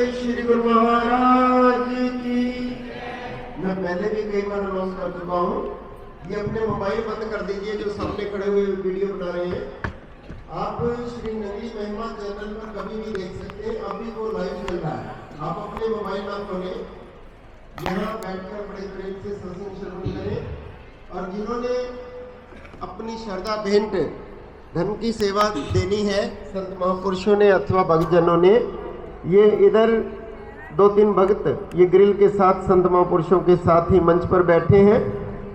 श्री गुरु महाराज की। मैं पहले भी कई बार अनाउंस कर चुका हूँ, ये अपने मोबाइल बंद कर दीजिए जो सामने खड़े हुए वीडियो बना रहे हैं। आप श्री नगरी महिमा चैनल पर कभी भी देख सकते हैं, अभी वो लाइव चल रहा है। आप अपने मोबाइल ना खोलें, यहाँ बैठकर बड़े प्रेम से सत्संग श्रवण करें। और जिन्होंने अपनी श्रद्धा भेंट धन की सेवा देनी है, संत महापुरुषों ने अथवा भक्तजनों ने, ये इधर 2-3 भक्त ये ग्रिल के साथ संत महापुरुषों के साथ ही मंच पर बैठे हैं।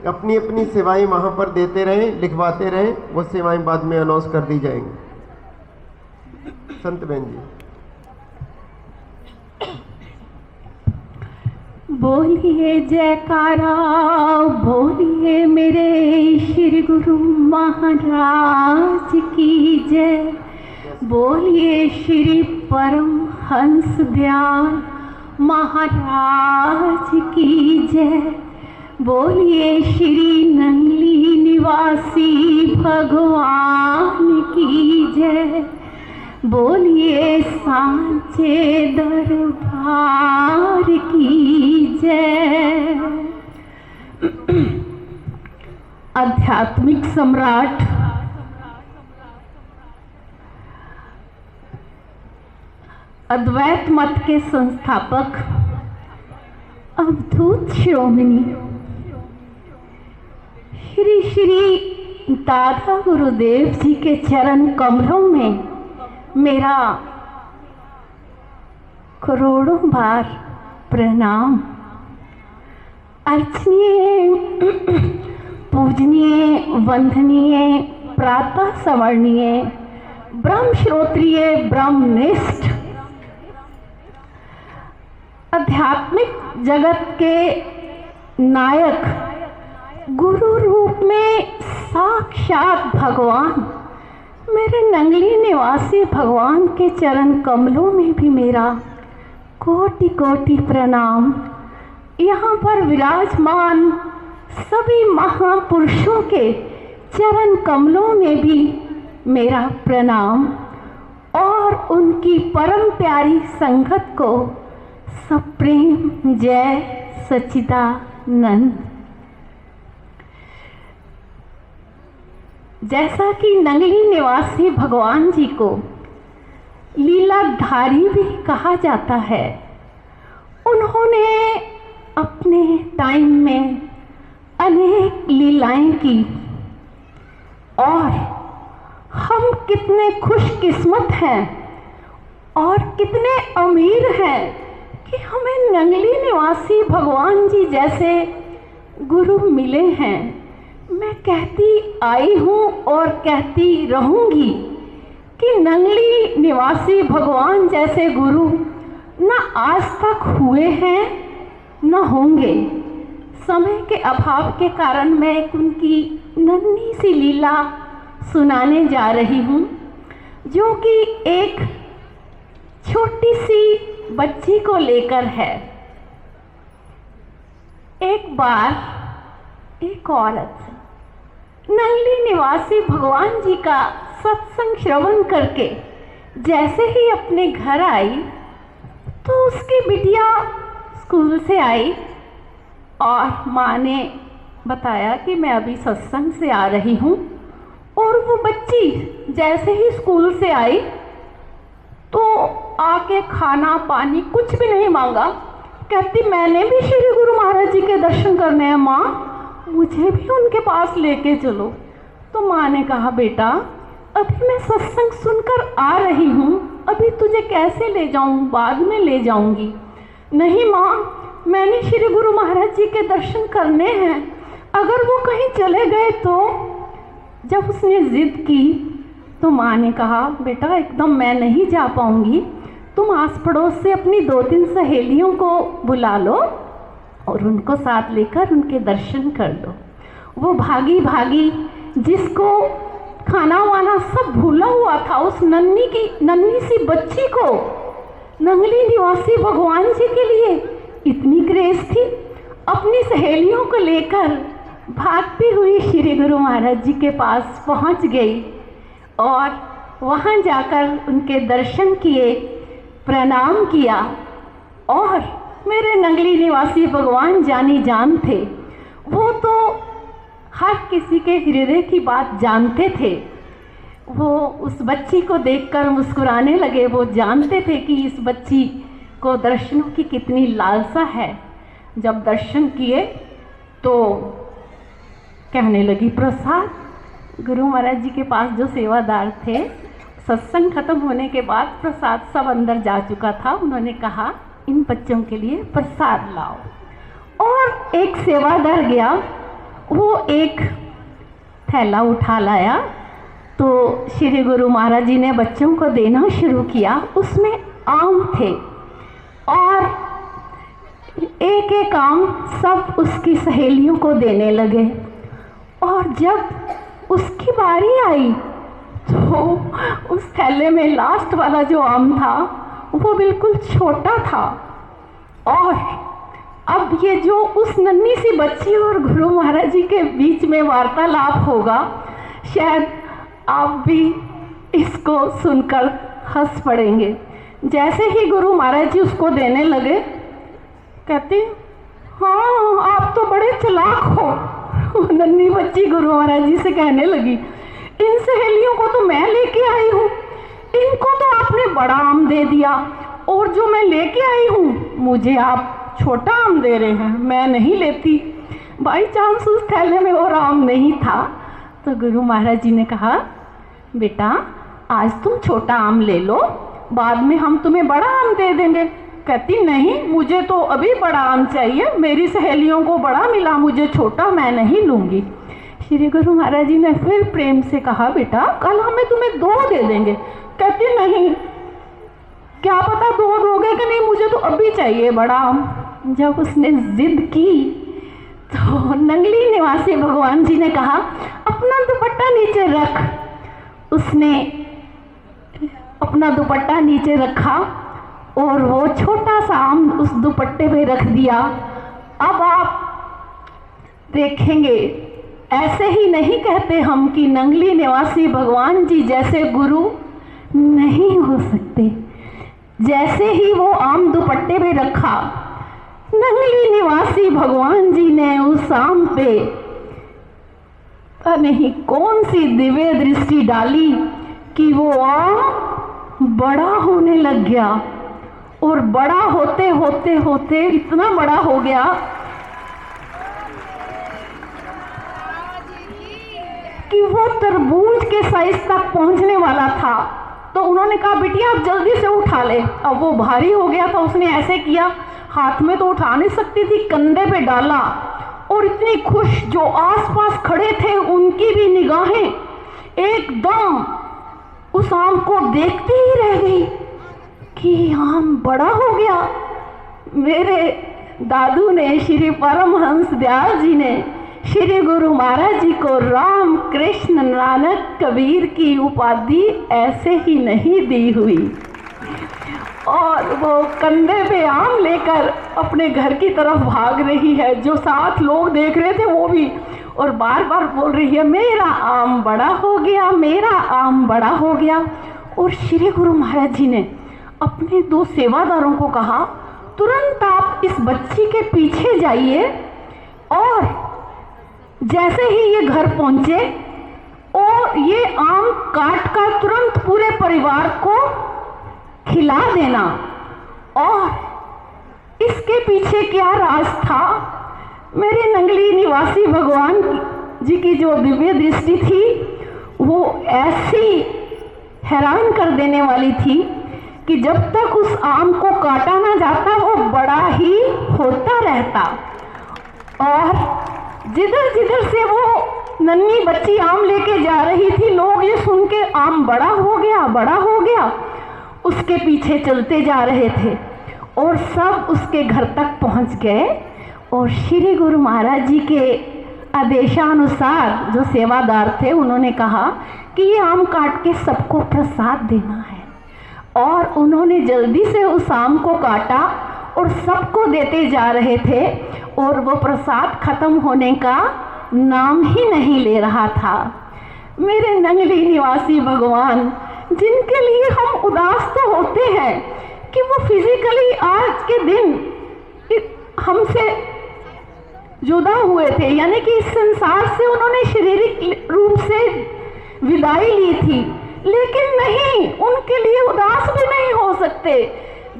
अपनी अपनी सेवाएं वहां पर देते रहें, लिखवाते रहें, वो सेवाएं बाद में अनाउंस कर दी जाएंगी। संत बहन जी बोलिए जयकारा, बोलिए मेरे श्री गुरु महाराज की जय। बोलिए श्री परमहंस दयाल महाराज की जय। बोलिए श्री नंगली निवासी भगवान की जय। बोलिए सांचे दरबार की जय। आध्यात्मिक सम्राट अद्वैत मत के संस्थापक अवधूत शिरोमणि श्री श्री दादा गुरुदेव जी के चरण कमलों में मेरा करोड़ों बार प्रणाम। अर्चनीय, पूजनीय, वंदनीय, प्रातः स्मरणीय, ब्रह्म श्रोत्रिय, ब्रह्मनिष्ठ, आध्यात्मिक जगत के नायक, गुरु रूप में साक्षात भगवान, मेरे नंगली निवासी भगवान के चरण कमलों में भी मेरा कोटि कोटि प्रणाम। यहाँ पर विराजमान सभी महापुरुषों के चरण कमलों में भी मेरा प्रणाम और उनकी परम प्यारी संगत को सप्रेम जय सच्चिदानंद। जैसा कि नंगली निवासी भगवान जी को लीलाधारी भी कहा जाता है, उन्होंने अपने टाइम में अनेक लीलाएं की और हम कितने खुशकिस्मत हैं और कितने अमीर हैं कि हमें नंगली निवासी भगवान जी जैसे गुरु मिले हैं। मैं कहती आई हूँ और कहती रहूँगी कि नंगली निवासी भगवान जैसे गुरु न आज तक हुए हैं न होंगे। समय के अभाव के कारण मैं उनकी नन्ही सी लीला सुनाने जा रही हूँ, जो कि एक छोटी सी बच्ची को लेकर है। एक बार एक औरत नंगली निवासी भगवान जी का सत्संग श्रवण करके जैसे ही अपने घर आई तो उसकी बिटिया स्कूल से आई और माँ ने बताया कि मैं अभी सत्संग से आ रही हूँ। और वो बच्ची जैसे ही स्कूल से आई तो आके खाना पानी कुछ भी नहीं मांगा, कहती मैंने भी श्री गुरु महाराज जी के दर्शन करने हैं माँ, मुझे भी उनके पास लेके चलो। तो माँ ने कहा बेटा अभी मैं सत्संग सुनकर आ रही हूँ, अभी तुझे कैसे ले जाऊँ, बाद में ले जाऊँगी। नहीं माँ, मैंने श्री गुरु महाराज जी के दर्शन करने हैं, अगर वो कहीं चले गए तो। जब उसने जिद की तो माँ ने कहा बेटा एकदम मैं नहीं जा पाऊँगी, तुम आस पड़ोस से अपनी 2-3 सहेलियों को बुला लो और उनको साथ लेकर उनके दर्शन कर लो। वो भागी भागी, जिसको खाना वाना सब भूला हुआ था, उस नन्ही सी बच्ची को नंगली निवासी भगवान जी के लिए इतनी क्रेज थी, अपनी सहेलियों को लेकर भागती हुई श्री गुरु महाराज जी के पास पहुंच गई और वहां जाकर उनके दर्शन किए, प्रणाम किया और मेरे नंगली निवासी भगवान जानी जान थे। वो तो हर किसी के हृदय की बात जानते थे। वो उस बच्ची को देखकर मुस्कुराने लगे। वो जानते थे कि इस बच्ची को दर्शनों की कितनी लालसा है। जब दर्शन किए तो कहने लगी, प्रसाद। गुरु महाराज जी के पास जो सेवादार थे, सत्संग खत्म होने के बाद प्रसाद सब अंदर जा चुका था। उन्होंने कहा, इन बच्चों के लिए प्रसाद लाओ। और एक सेवादार गया, वो एक थैला उठा लाया। तो श्री गुरु महाराज जी ने बच्चों को देना शुरू किया। उसमें आम थे और एक एक आम सब उसकी सहेलियों को देने लगे। और जब उसकी बारी आई तो उस थैले में लास्ट वाला जो आम था वो बिल्कुल छोटा था। और अब ये जो उस नन्ही सी बच्ची और गुरु महाराज जी के बीच में वार्तालाप होगा, शायद आप भी इसको सुनकर हंस पड़ेंगे। जैसे ही गुरु महाराज जी उसको देने लगे, कहते, हाँ आप तो बड़े चालाक हो। नन्ही बच्ची गुरु महाराज जी से कहने लगी, इन सहेलियों को तो मैं लेके आई हूँ, इनको तो आपने बड़ा आम दे दिया, और जो मैं लेके आई हूँ मुझे आप छोटा आम दे रहे हैं, मैं नहीं लेती। बाई चांस उस थैले में और आम नहीं था। तो गुरु महाराज जी ने कहा, बेटा आज तुम छोटा आम ले लो, बाद में हम तुम्हें बड़ा आम दे देंगे। कहती, नहीं मुझे तो अभी बड़ा आम चाहिए, मेरी सहेलियों को बड़ा मिला, मुझे छोटा मैं नहीं लूँगी। श्री गुरु महाराज जी ने फिर प्रेम से कहा, बेटा कल हमें तुम्हें 2 दे देंगे। कहती, नहीं, क्या पता 2 दोगे कि नहीं, मुझे तो अभी चाहिए बड़ा आम। जब उसने जिद की तो नंगली निवासी भगवान जी ने कहा, अपना दुपट्टा नीचे रख। उसने अपना दुपट्टा नीचे रखा और वो छोटा सा आम उस दुपट्टे पे रख दिया। अब आप देखेंगे, ऐसे ही नहीं कहते हम कि नंगली निवासी भगवान जी जैसे गुरु नहीं हो सकते। जैसे ही वो आम दुपट्टे पे रखा, नंगली निवासी भगवान जी ने उस आम पे पता नहीं कौन सी दिव्य दृष्टि डाली कि वो आम बड़ा होने लग गया। और बड़ा होते होते होते इतना बड़ा हो गया कि वो तरबूज के साइज तक पहुंचने वाला था। तो उन्होंने कहा, बिटिया आप जल्दी से उठा ले। अब वो भारी हो गया था, उसने ऐसे किया, हाथ में तो उठा नहीं सकती थी, कंधे पे डाला। और इतनी खुश जो आसपास खड़े थे उनकी भी निगाहें एकदम उस आम को देखते ही रह गई कि आम बड़ा हो गया। मेरे दादू ने, श्री परमहंस दयाल जी ने श्री गुरु महाराज जी को राम कृष्ण नानक कबीर की उपाधि ऐसे ही नहीं दी हुई। और वो कंधे पे आम लेकर अपने घर की तरफ भाग रही है। जो साथ लोग देख रहे थे वो भी, और बार बार बोल रही है, मेरा आम बड़ा हो गया, मेरा आम बड़ा हो गया। और श्री गुरु महाराज जी ने अपने 2 सेवादारों को कहा, तुरंत आप इस बच्ची के पीछे जाइए और जैसे ही ये घर पहुंचे और ये आम काट कर तुरंत पूरे परिवार को खिला देना। और इसके पीछे क्या राज था? मेरे नंगली निवासी भगवान जी की जो दिव्य दृष्टि थी वो ऐसी हैरान कर देने वाली थी कि जब तक उस आम को काटा ना जाता वो बड़ा ही होता रहता। और जिधर जिधर से वो नन्ही बच्ची आम लेके जा रही थी, लोग ये सुन के आम बड़ा हो गया, बड़ा हो गया, उसके पीछे चलते जा रहे थे और सब उसके घर तक पहुंच गए। और श्री गुरु महाराज जी के आदेशानुसार जो सेवादार थे उन्होंने कहा कि ये आम काट के सबको प्रसाद देना है। और उन्होंने जल्दी से उस आम को काटा और सबको देते जा रहे थे और वो प्रसाद खत्म होने का नाम ही नहीं ले रहा था। मेरे नंगली निवासी भगवान, जिनके लिए हम उदास तो होते हैं कि वो फिजिकली आज के दिन हमसे जुदा हुए थे, यानी कि इस संसार से उन्होंने शारीरिक रूप से विदाई ली थी, लेकिन नहीं, उनके लिए उदास भी नहीं हो सकते।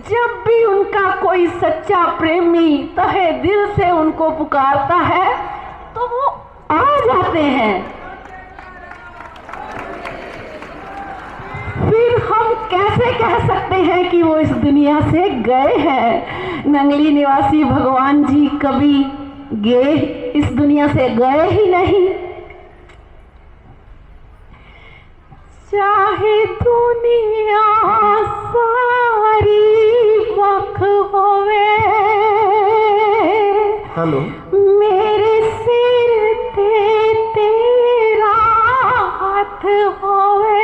जब भी उनका कोई सच्चा प्रेमी तहे दिल से उनको पुकारता है तो वो आ जाते हैं। फिर हम कैसे कह सकते हैं कि वो इस दुनिया से गए हैं? नंगली निवासी भगवान जी कभी गए, इस दुनिया से गए ही नहीं। चाहे दुनिया सारी वख होवे, हेलो, मेरे सिर ते तेरा हाथ होवे,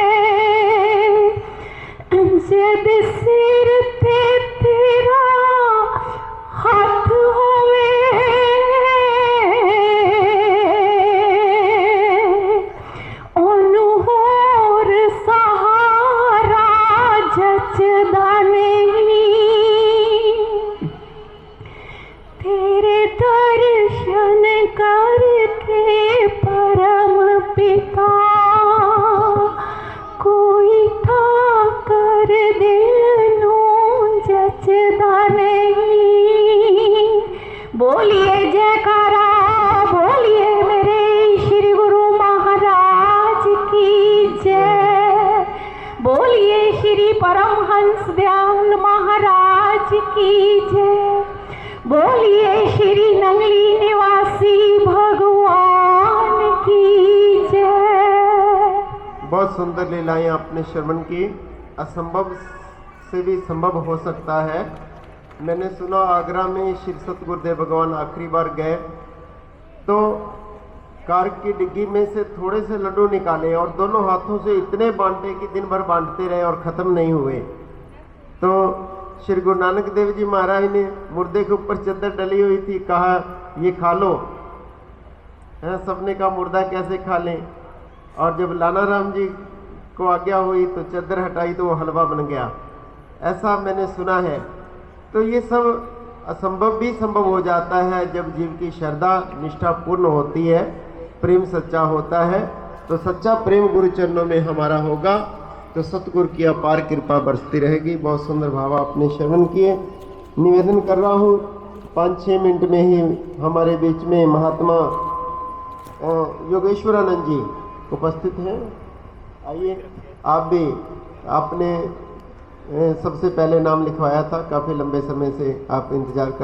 जद सिर ते तेरा हाथ होवे, ओनू होर सहारा जचदा नहीं, तेरे दर्शन करके परम पिता कोई था कर दिल नू जचदा नहीं। बोलिए जयकारा, बोलिए मेरे श्री गुरु महाराज की जय, बोलिए श्री परमहंस दयाल महाराज की जय, बोलिए श्री नंगली निवासी भगवान की जय। बहुत सुंदर लीलाएं आपने श्रवण की। असंभव से भी संभव हो सकता है। मैंने सुना आगरा में श्री सतगुरुदेव भगवान आखिरी बार गए तो कार की डिग्गी में से थोड़े से लड्डू निकाले और दोनों हाथों से इतने बांटे कि दिन भर बांटते रहे और ख़त्म नहीं हुए। तो श्री गुरु नानक देव जी महाराज ने मुर्दे के ऊपर चद्दर डली हुई थी, कहा ये खा लो। सबने का मुर्दा कैसे खा लें? और जब लाना राम जी को आज्ञा हुई तो चद्दर हटाई तो वो हलवा बन गया। ऐसा मैंने सुना है। तो ये सब असंभव भी संभव हो जाता है जब जीव की श्रद्धा निष्ठा पूर्ण होती है, प्रेम सच्चा होता है। तो सच्चा प्रेम गुरु चरणों में हमारा होगा तो सतगुरु की अपार कृपा बरसती रहेगी। बहुत सुंदर भाव आपने श्रवण किए। निवेदन कर रहा हूँ 5-6 मिनट में ही हमारे बीच में महात्मा योगेश्वरानंद जी उपस्थित हैं। आइए आप भी, आपने सबसे पहले नाम लिखवाया था, काफ़ी लंबे समय से आप इंतजार कर